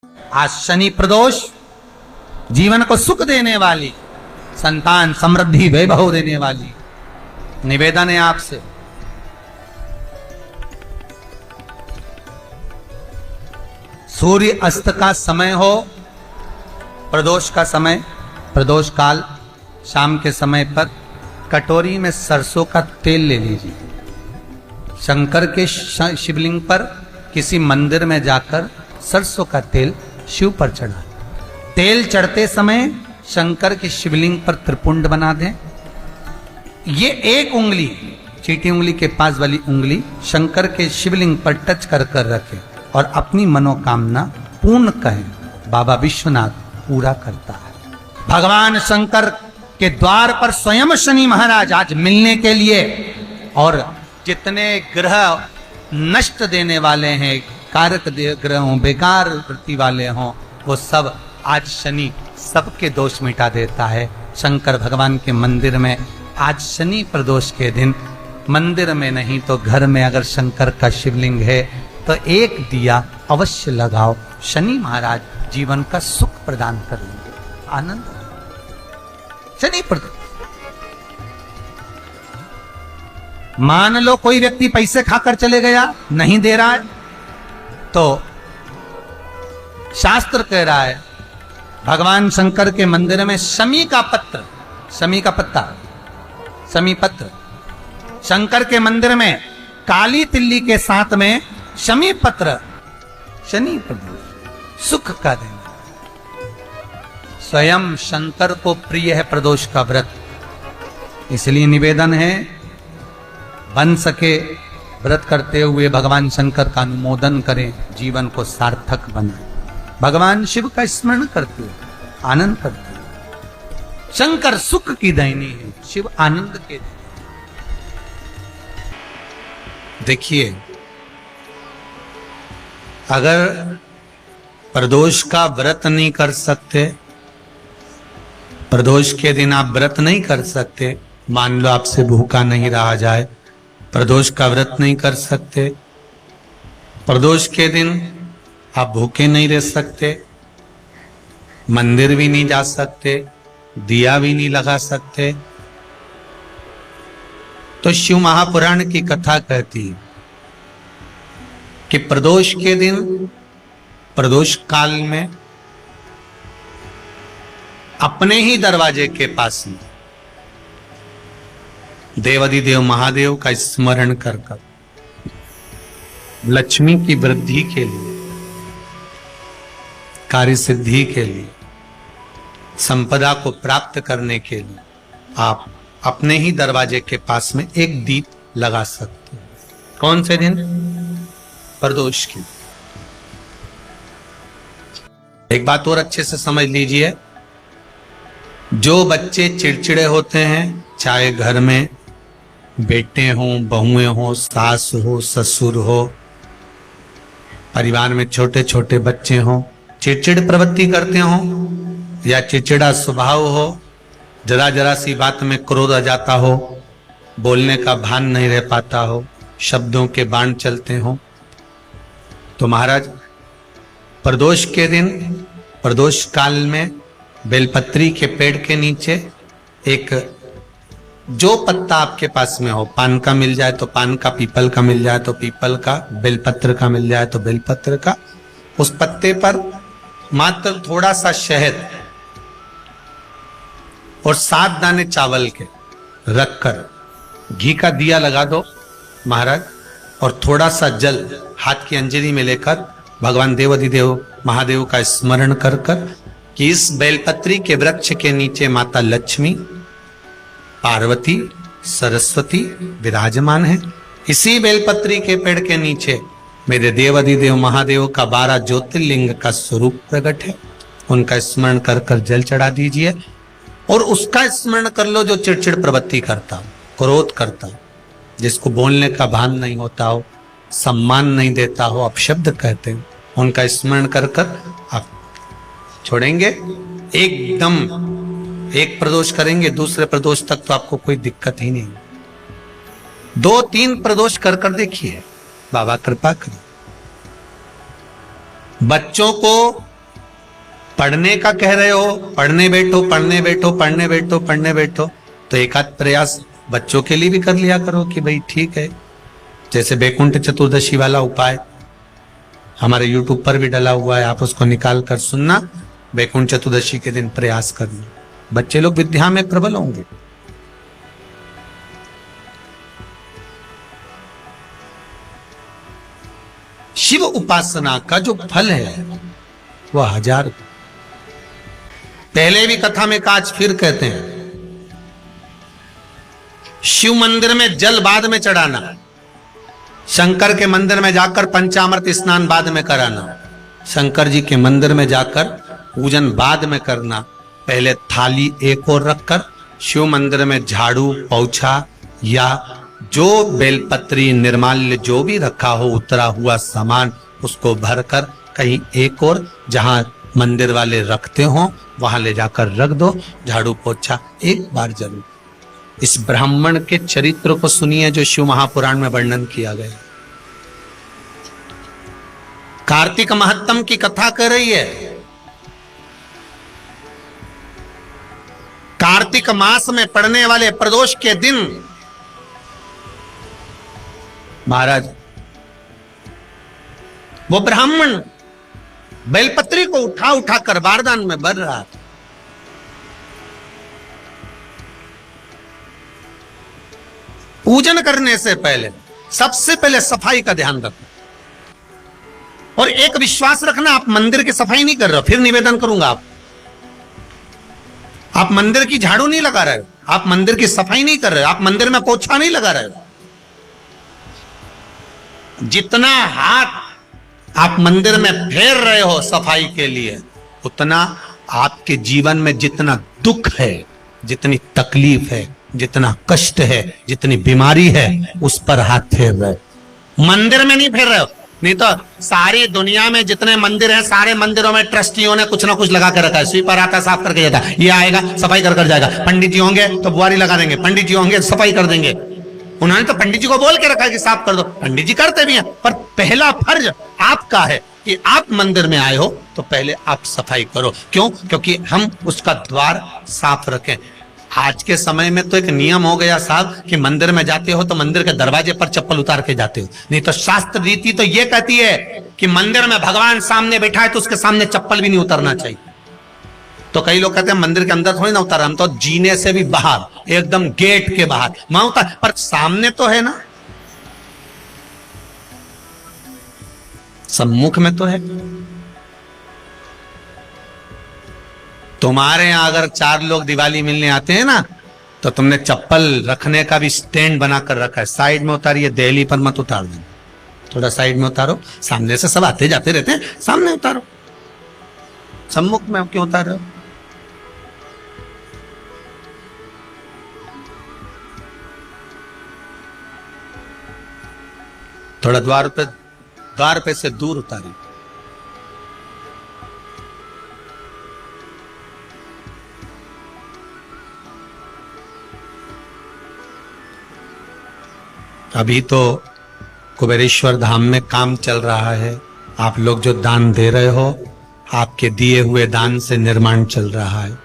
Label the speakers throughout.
Speaker 1: आज शनि प्रदोष जीवन को सुख देने वाली, संतान समृद्धि वैभव देने वाली, निवेदन है आपसे सूर्य अस्त का समय हो, प्रदोष का समय, प्रदोष काल शाम के समय पर कटोरी में सरसों का तेल ले लीजिए। शंकर के शिवलिंग पर किसी मंदिर में जाकर सरसों का तेल शिव पर चढ़ा। तेल चढ़ते समय शंकर के शिवलिंग पर त्रिपुंड बना दें। ये एक उंगली, चीटी उंगली के पास वाली उंगली शंकर के शिवलिंग पर टच कर कर रखें और अपनी मनोकामना पूर्ण कहें। बाबा विश्वनाथ पूरा करता है। भगवान शंकर के द्वार पर स्वयं शनि महाराज आज मिलने के लिए, और जितने ग्रह नष्ट देने वाले हैं, कारक ग्रह हों, बेकार वृत्ति वाले हों, वो सब आज शनि सबके दोष मिटा देता है। शंकर भगवान के मंदिर में आज शनि प्रदोष के दिन, मंदिर में नहीं तो घर में अगर शंकर का शिवलिंग है तो एक दिया अवश्य लगाओ। शनि महाराज जीवन का सुख प्रदान करेंगे, आनंद। शनि प्रदोष, मान लो कोई व्यक्ति पैसे खाकर चले गया, नहीं दे रहा है, तो शास्त्र कह रहा है भगवान शंकर के मंदिर में शमी का पत्र, शमी का पत्ता, शमी पत्र, शंकर के मंदिर में काली तिल्ली के साथ में शमी पत्र, शनि प्रदोष सुख का दिन। स्वयं शंकर को प्रिय है प्रदोष का व्रत, इसलिए निवेदन है बन सके व्रत करते हुए भगवान शंकर का अनुमोदन करें, जीवन को सार्थक बनाए। भगवान शिव का स्मरण करते हुए आनंद करते हुए। शंकर सुख की दायनी है, शिव आनंद के। देखिए, अगर प्रदोष का व्रत नहीं कर सकते, प्रदोष के दिन आप व्रत नहीं कर सकते, मान लो आपसे भूखा नहीं रहा जाए, प्रदोष का व्रत नहीं कर सकते, प्रदोष के दिन आप भूखे नहीं रह सकते, मंदिर भी नहीं जा सकते, दिया भी नहीं लगा सकते, तो शिव महापुराण की कथा कहती है कि प्रदोष के दिन, प्रदोष काल में अपने ही दरवाजे के पास में देवाधिदेव महादेव का स्मरण कर कर लक्ष्मी की वृद्धि के लिए, कार्य सिद्धि के लिए, संपदा को प्राप्त करने के लिए आप अपने ही दरवाजे के पास में एक दीप लगा सकते हैं। कौन से दिन? प्रदोष की। एक बात और अच्छे से समझ लीजिए, जो बच्चे चिड़चिड़े होते हैं, चाहे घर में बेटे हों, बहुएं हों, सास हो, ससुर हो, परिवार में छोटे छोटे बच्चे हों, चिड़चिड़ प्रवृत्ति करते हों या चिड़चिड़ा स्वभाव हो, जरा जरा सी बात में क्रोध आ जाता हो, बोलने का भान नहीं रह पाता हो, शब्दों के बाण चलते हों, तो महाराज प्रदोष के दिन, प्रदोष काल में बेलपत्री के पेड़ के नीचे एक, जो पत्ता आपके पास में हो, पान का मिल जाए तो पान का, पीपल का मिल जाए तो पीपल का, बेलपत्र का मिल जाए तो बेलपत्र का, उस पत्ते पर मात्र थोड़ा सा शहद और 7 दाने चावल के रखकर घी का दिया लगा दो महाराज, और थोड़ा सा जल हाथ की अंजलि में लेकर भगवान देवाधिदेव महादेव का स्मरण कर कर कि इस बेलपत्री के वृक्ष के नीचे माता लक्ष्मी, पार्वती, सरस्वती विराजमान है। इसी बेलपत्री के पेड़ के नीचे मेरे देवाधिदेव महादेव का 12 ज्योतिर्लिंग का स्वरूप प्रकट है। उनका स्मरण कर कर जल चढ़ा दीजिए और उसका स्मरण कर लो जो चिड़चिड़ प्रवृत्ति करता हो, क्रोध करता हो, जिसको बोलने का भान नहीं होता हो, सम्मान नहीं देता हो, अपशब्द कहते हैं, उनका स्मरण कर कर आप छोड़ेंगे। एकदम एक प्रदोष करेंगे, दूसरे प्रदोष तक तो आपको कोई दिक्कत ही नहीं। 2-3 प्रदोष कर कर देखिए, बाबा कृपा करें। बच्चों को पढ़ने का कह रहे हो, पढ़ने बैठो पढ़ने बैठो पढ़ने बैठो पढ़ने बैठो, तो एक आध प्रयास बच्चों के लिए भी कर लिया करो कि भाई ठीक है। जैसे बैकुंठ चतुर्दशी वाला उपाय हमारे YouTube पर भी डला हुआ है, आप उसको निकाल कर सुनना। बैकुंठ चतुर्दशी के दिन प्रयास करना, बच्चे लोग विद्या में प्रबल होंगे। शिव उपासना का जो फल है वह 1000। पहले भी कथा में काज फिर कहते हैं, शिव मंदिर में जल बाद में चढ़ाना, शंकर के मंदिर में जाकर पंचामृत स्नान बाद में कराना, शंकर जी के मंदिर में जाकर पूजन बाद में करना, पहले थाली एक और रखकर शिव मंदिर में झाड़ू पोछा या जो बेलपत्री निर्माल्य जो भी रखा हो उतरा हुआ सामान उसको भरकर कहीं एक और जहां मंदिर वाले रखते हो वहां ले जाकर रख दो, झाड़ू पोछा एक बार जरूर। इस ब्राह्मण के चरित्र को सुनिए जो शिव महापुराण में वर्णन किया गया। कार्तिक महत्तम की कथा कर रही है। कार्तिक मास में पड़ने वाले प्रदोष के दिन महाराज वो ब्राह्मण बेलपत्री को उठा उठा कर बारदान में भर रहा था। पूजन करने से पहले सबसे पहले सफाई का ध्यान रखना और एक विश्वास रखना, आप मंदिर की सफाई नहीं कर रहे हो। फिर निवेदन करूंगा, आप मंदिर की झाड़ू नहीं लगा रहे हो, आप मंदिर की सफाई नहीं कर रहे हो, आप मंदिर में पोछा नहीं लगा रहे हो। जितना हाथ आप मंदिर में फेर रहे हो सफाई के लिए, उतना आपके जीवन में जितना दुख है, जितनी तकलीफ है, जितना कष्ट है, जितनी बीमारी है, उस पर हाथ फेर रहे हो, मंदिर में नहीं फेर रहे हो। नहीं तो सारी दुनिया में जितने मंदिर हैं सारे मंदिरों में ट्रस्टियों ने कुछ ना कुछ लगा के रखा है। स्वीपर आता है साफ करके जाता है, ये आएगा सफाई कर जाएगा, पंडित जी होंगे तो बुआरी लगा देंगे, पंडित जी होंगे सफाई कर देंगे। उन्होंने तो पंडित जी को बोल के रखा है कि साफ कर दो, पंडित जी करते भी हैं, पर पहला फर्ज आपका है कि आप मंदिर में आए हो तो पहले आप सफाई करो। क्यों? क्योंकि हम उसका द्वार साफ रखें। आज के समय में तो एक नियम हो गया साहब कि मंदिर में जाते हो तो मंदिर के दरवाजे पर चप्पल उतार के जाते हो, नहीं तो शास्त्र रीति तो ये कहती है कि मंदिर में भगवान सामने बैठा है तो उसके सामने चप्पल भी नहीं उतरना चाहिए। तो कई लोग कहते हैं मंदिर के अंदर थोड़ी ना उतार, हम तो जीने से भी बाहर एकदम गेट के बाहर वहां उतार, पर सामने तो है ना, सम्मुख में तो है। तुम्हारे यहां अगर 4 लोग दिवाली मिलने आते हैं ना तो तुमने चप्पल रखने का भी स्टैंड बनाकर रखा है, साइड में उतारिए, दहली पर मत उतार देना, थोड़ा साइड में उतारो। सामने से सब आते जाते रहते हैं, सामने उतारो, सम्मुख में क्यों उतार रहे हो? थोड़ा द्वार पे से दूर उतारिए। अभी तो कुबेरेश्वर धाम में काम चल रहा है, आप लोग जो दान दे रहे हो आपके दिए हुए दान से निर्माण चल रहा है।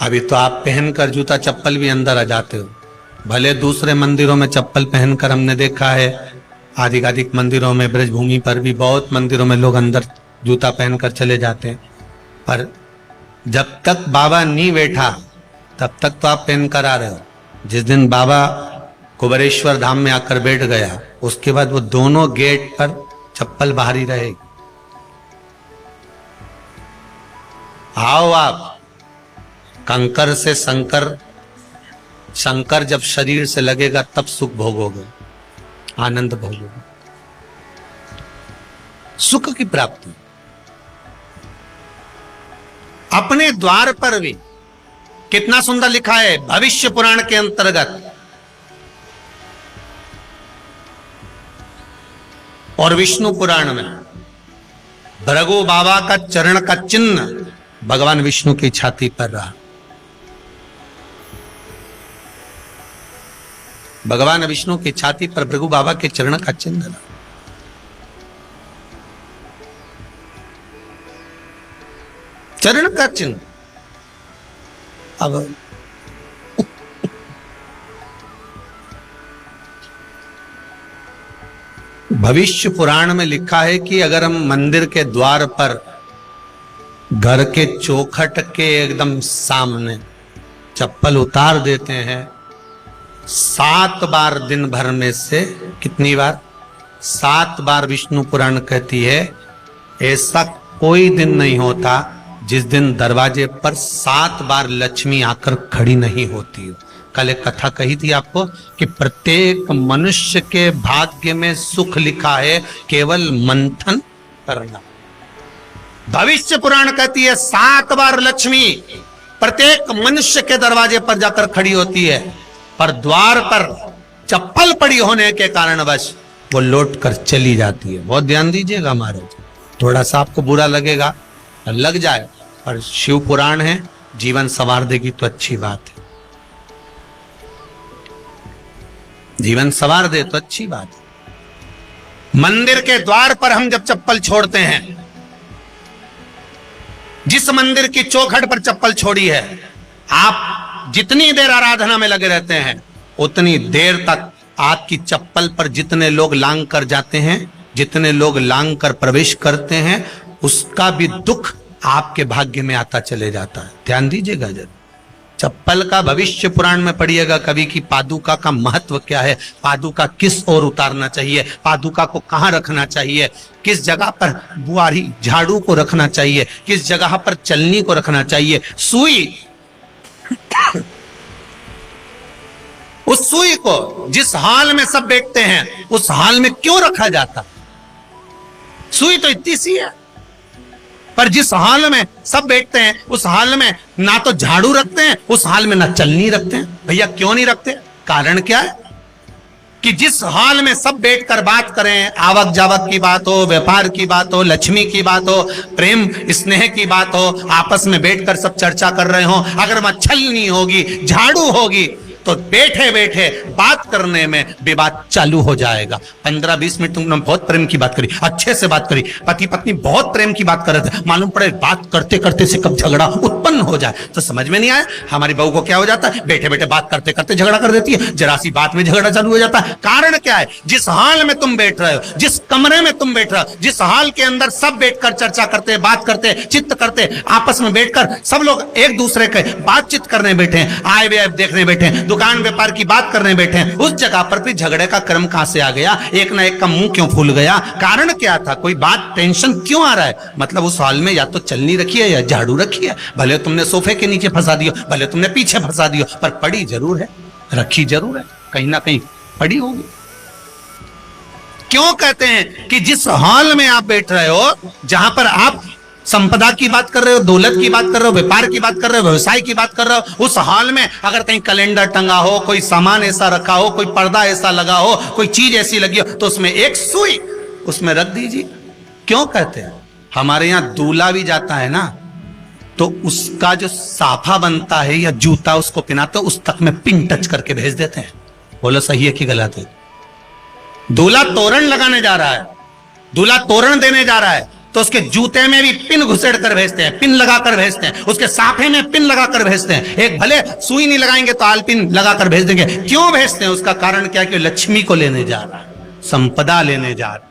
Speaker 1: अभी तो आप पहनकर जूता चप्पल भी अंदर आ जाते हो, भले दूसरे मंदिरों में चप्पल पहनकर हमने देखा है, आधिकाधिक मंदिरों में ब्रजभूमि पर भी बहुत मंदिरों में लोग अंदर जूता पहनकर चले जाते हैं, पर जब तक बाबा नहीं बैठा तब तक तो आप पहनकर आ रहे हो। जिस दिन बाबा कुबेरेश्वर धाम में आकर बैठ गया उसके बाद वो दोनों गेट पर चप्पल बाहर ही रहेगी। आओ आप कंकर से शंकर, शंकर जब शरीर से लगेगा तब सुख भोगोगे, आनंद भोगोगे, सुख की प्राप्ति। अपने द्वार पर भी कितना सुंदर लिखा है भविष्य पुराण के अंतर्गत, और विष्णु पुराण में भृगु बाबा का चरण का चिन्ह भगवान विष्णु की छाती पर रहा। भगवान विष्णु की छाती पर भृगु बाबा के चरण का चिन्ह रहा। चरण का चिन्ह। अब भविष्य पुराण में लिखा है कि अगर हम मंदिर के द्वार पर घर के चौखट के एकदम सामने चप्पल उतार देते हैं, 7 बार दिन भर में से, कितनी बार? 7 बार विष्णु पुराण कहती है ऐसा कोई दिन नहीं होता जिस दिन दरवाजे पर 7 बार लक्ष्मी आकर खड़ी नहीं होती हो। कल एक कथा कही थी आपको कि प्रत्येक मनुष्य के भाग्य में सुख लिखा है, केवल मंथन करना। भविष्य पुराण कहती है 7 बार लक्ष्मी प्रत्येक मनुष्य के दरवाजे पर जाकर खड़ी होती है, पर द्वार पर चप्पल पड़ी होने के कारणवश वो लौट कर चली जाती है। बहुत ध्यान दीजिएगा महाराज, थोड़ा सा आपको बुरा लगेगा, लग जाए, पर शिव पुराण है, जीवन संवार देगी तो अच्छी बात है, जीवन संवार दे तो अच्छी बात है। मंदिर के द्वार पर हम जब चप्पल छोड़ते हैं, जिस मंदिर की चौखट पर चप्पल छोड़ी है, आप जितनी देर आराधना में लगे रहते हैं उतनी देर तक आपकी चप्पल पर जितने लोग लांग कर जाते हैं, जितने लोग लांग कर प्रवेश करते हैं, उसका भी दुख आपके भाग्य में आता चले जाता है। ध्यान दीजिएगा जरा, चप्पल का भविष्य पुराण में पढ़िएगा कभी कि पादुका का महत्व क्या है, पादुका किस ओर उतारना चाहिए, पादुका को कहां रखना चाहिए, किस जगह पर बुआरी झाड़ू को रखना चाहिए, किस जगह पर चलनी को रखना चाहिए, सुई उस सुई को जिस हाल में सब बैठते हैं उस हाल में क्यों रखा जाता? सुई तो इतनी सी है, पर जिस हाल में सब बैठते हैं उस हाल में ना तो झाड़ू रखते हैं, उस हाल में ना चलनी रखते हैं। भैया क्यों नहीं रखते? कारण क्या है कि जिस हाल में सब बैठकर बात करें, आवक जावक की बात हो, व्यापार की बात हो, लक्ष्मी की बात हो, प्रेम स्नेह की बात हो, आपस में बैठकर सब चर्चा कर रहे हो, अगर वहां छलनी होगी, झाड़ू होगी, तो बैठे बैठे बात करने में विवाद चालू हो जाएगा। 15-20 मिनट तुमने बहुत प्रेम की बात करी, अच्छे से बात करी, पति पत्नी बहुत प्रेम की बात कर रहे थे, मालूम पड़े बात करते करते से कब झगड़ा उत्पन्न हो जाए तो समझ में नहीं आया। हमारी बहू को क्या हो जाता है, बैठे बैठे बात करते करते झगड़ा कर देती है, जरा सी बात में झगड़ा चालू हो जाता है। कारण क्या है? जिस हाल में तुम बैठ रहे हो, जिस कमरे में तुम बैठ रहे हो, जिस हाल के अंदर सब बैठकर चर्चा करते, बात करते, चित्त करते, आपस में बैठकर सब लोग एक दूसरे के बातचीत करने बैठे हैं, आए व्यय देखने बैठे हैं, दुकान व्यापार की बात करने बैठे हैं, उस जगह पर भी झगड़े का क्रम कहां से आ गया? एक ना एक का मुंह क्यों फूल गया? कारण क्या था? कोई बात टेंशन क्यों आ रहा है? मतलब उस हाल में या तो चलनी रखी है या झाड़ू रखी है, भले तुमने सोफे के नीचे फंसा दियो, भले तुमने पीछे फंसा दियो, पर पड़ी जरूर है, रखी जरूर है, कहीं ना कहीं पड़ी होगी। क्यों कहते हैं कि जिस हाल में आप बैठ रहे हो, जहां पर आप संपदा की बात कर रहे हो, दौलत की बात कर रहे हो, व्यापार की बात कर रहे हो, व्यवसाय की बात कर रहे हो, उस हाल में अगर कहीं कैलेंडर टंगा हो, कोई सामान ऐसा रखा हो, कोई पर्दा ऐसा लगा हो, कोई चीज ऐसी लगी हो, तो उसमें एक सुई उसमें रख दीजिए। क्यों कहते हैं? हमारे यहां दूल्हा भी जाता है ना, तो उसका जो साफा बनता है या जूता उसको पहनाते हो, उस तक में पिन टच करके भेज देते हैं। बोलो सही है कि गलत है? दूल्हा तोरण लगाने जा रहा है, दूल्हा तोरण देने जा रहा है, तो उसके जूते में भी पिन घुसेड़ कर भेजते हैं, पिन लगाकर भेजते हैं, उसके साफे में पिन लगाकर भेजते हैं। एक भले सुई नहीं लगाएंगे तो आलपिन लगाकर भेज देंगे। क्यों भेजते हैं? उसका कारण क्या है कि लक्ष्मी को लेने जा रहा है, संपदा लेने जा रहा है।